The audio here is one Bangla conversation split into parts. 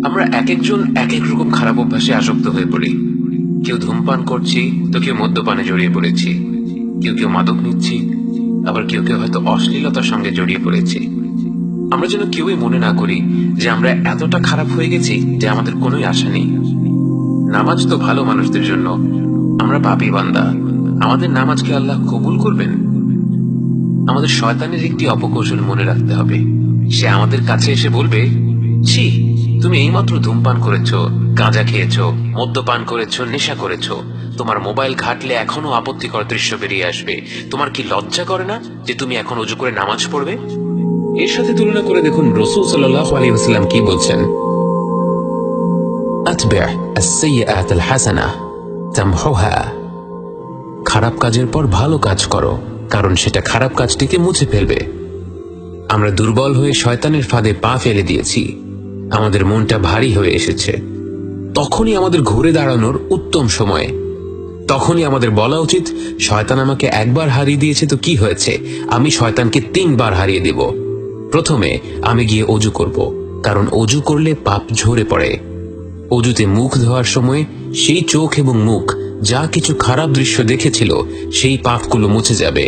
আমরা এক একজন এক এক রকম খারাপ অভ্যাসে আসক্ত হয়ে পড়ি। কেউ ধূমপান করছি, তো কেউ মদ্যপানে জড়িয়ে পড়েছি, কেউ কেউ মাদক নিচ্ছি, আবার কেউ কেউ হয়তো অশ্লীলতার সঙ্গে জড়িয়ে পড়েছি। আমরা যেন কেউই মনে না করি যে আমরা এতটা খারাপ হয়ে গেছি যে আমাদের কোনোই আশা নেই। নামাজ তো ভালো মানুষদের জন্য, আমরা পাপী বান্দা, আমাদের নামাজকে আল্লাহ কবুল করবেন? আমাদের শয়তানের একটি অপকৌশল মনে রাখতে হবে। সে আমাদের কাছে এসে বলবে, ছি, তুমি এইমাত্র ধূমপান করেছো, গাঁজা খেয়েছো, মদ্যপান করেছো, নেশা করেছো, তোমার মোবাইল ঘাটলে এখনো আপত্তিকর দৃশ্য বেরিয়ে আসবে, তোমার কি লজ্জা করে না যে তুমি এখন ওযু করে নামাজ পড়বে? এর সাথে তুলনা করে দেখুন রাসূল সাল্লাল্লাহু আলাইহি ওয়াসাল্লাম কি বলছেন, আতবি'আ আস-সাইয়্যাআত আল-হাসানাহ তামহুহা। খারাপ কাজের পর ভালো কাজ করো, কারণ সেটা খারাপ কাজটিকে মুছে ফেলবে। আমরা দুর্বল হয়ে শয়তানের ফাঁদে পা ফেলে দিয়েছি, আমাদের মনটা ভারী হয়ে এসেছে। তখনই আমাদের ঘুরে দাঁড়ানোর উত্তম সময়। তখনই আমাদের বলা উচিত, শয়তান আমাকে একবার হারিয়ে দিয়েছে তো কি হয়েছে, আমি শয়তানকে 3 বার হারিয়ে দেব। প্রথমে আমি গিয়ে অজু করব, কারণ অজু করলে পাপ ঝরে পড়ে। অজুতে মুখ ধোয়ার সময় সেই চোখ এবং মুখ যা কিছু খারাপ দৃশ্য দেখেছিল সেই পাপগুলো মুছে যাবে।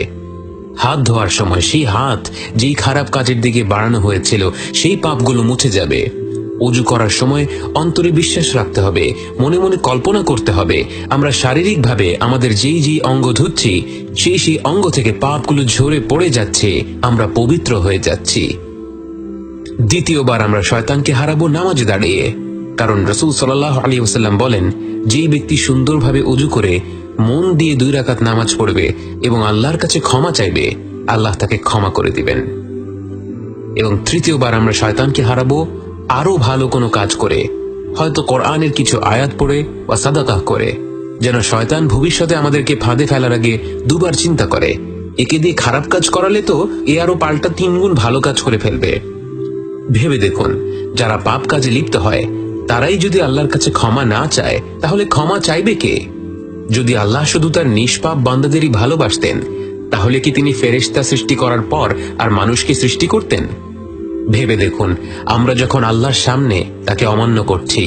হাত ধোয়ার সময় সেই হাত যেই খারাপ কাজের দিকে বাড়ানো হয়েছিল সেই পাপগুলো মুছে যাবে। অজু করার সময় অন্তরে বিশ্বাস রাখতে হবে, মনে মনে কল্পনা করতে হবে আমরা শারীরিকভাবে আমাদের যেই অঙ্গ ধুচ্ছি সেই অঙ্গ থেকে পাপগুলো ঝরে পড়ে যাচ্ছে, আমরা পবিত্র হয়ে যাচ্ছি। দ্বিতীয়বার আমরা শয়তানকে হারাবো নামাজে দাঁড়িয়ে, কারণ রাসূল সাল্লাল্লাহু আলাইহি ওয়াসাল্লাম বলেন, যেই ব্যক্তি সুন্দরভাবে অজু করে মন দিয়ে 2 রাকাত নামাজ পড়বে এবং আল্লাহর কাছে ক্ষমা চাইবে, আল্লাহ তাকে ক্ষমা করে দিবেন। এবং তৃতীয়বার আমরা শয়তানকে হারাবো আরো ভালো কোনো কাজ করে, হয়তো কোরআনের কিছু আয়াত পড়ে বা সাদাকা করে, যেন শয়তান ভবিষ্যতে আমাদেরকে ফাঁদে ফেলার আগে 2 বার চিন্তা করে, একে দিয়ে খারাপ কাজ করালে তো এ আরো পাল্টা 3 গুণ ভালো কাজ করে ফেলবে। ভেবে দেখুন, যারা পাপ কাজে লিপ্ত হয় তারাই যদি আল্লাহর কাছে ক্ষমা না চায়, তাহলে ক্ষমা চাইবে কে? যদি আল্লাহ শুধু তার নিষ্পাপ বান্দাদেরই ভালোবাসতেন, তাহলে কি তিনি ফেরেশতা সৃষ্টি করার পর আর মানুষকে সৃষ্টি করতেন? ভেবে দেখুন, আমরা যখন আল্লাহর সামনে তাকে অমান্য করছি,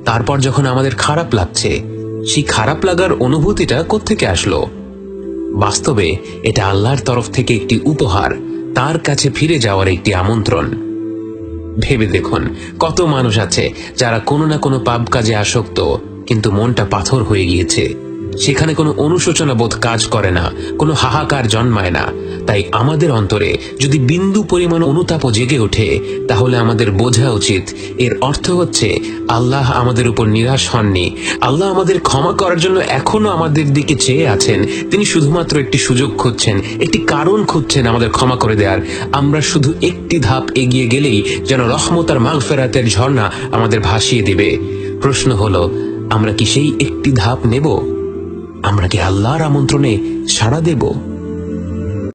তারপর যখন আমাদের খারাপ লাগছে, সেই খারাপ লাগার অনুভূতিটা কোত্থেকে আসলো? বাস্তবে এটা আল্লাহর তরফ থেকে একটি উপহার, তার কাছে ফিরে যাওয়ার একটি আমন্ত্রণ। ভেবে দেখুন, কত মানুষ আছে যারা কোনো না কোনো পাপ কাজে আসক্ত, কিন্তু মনটা পাথর হয়ে গিয়েছে। সেখানে কোনো অনুশোচনা বোধ কাজ করে না, কোনো হাহাকার জন্মায় না। তাই আমাদের অন্তরে যদি বিন্দু পরিমাণ অনুতাপও জেগে ওঠে, তাহলে আমাদের বোঝা উচিত এর অর্থ হচ্ছে আল্লাহ আমাদের উপর নিরাশ হননি। আল্লাহ আমাদের ক্ষমা করার জন্য এখনো আমাদের দিকে চেয়ে আছেন। তিনি শুধুমাত্র একটি সুযোগ খুঁজছেন, একটি কারণ খুঁজছেন আমাদের ক্ষমা করে দেওয়ার। আমরা শুধু একটি ধাপ এগিয়ে গেলেই যেন রহমত আর মাগফিরাতের ঝর্ণা আমাদের ভাসিয়ে দিবে। প্রশ্ন হলো, আমরা কি সেই একটি ধাপ নেব? আমরা কি আল্লাহর আমন্ত্রণে সাড়া দেব?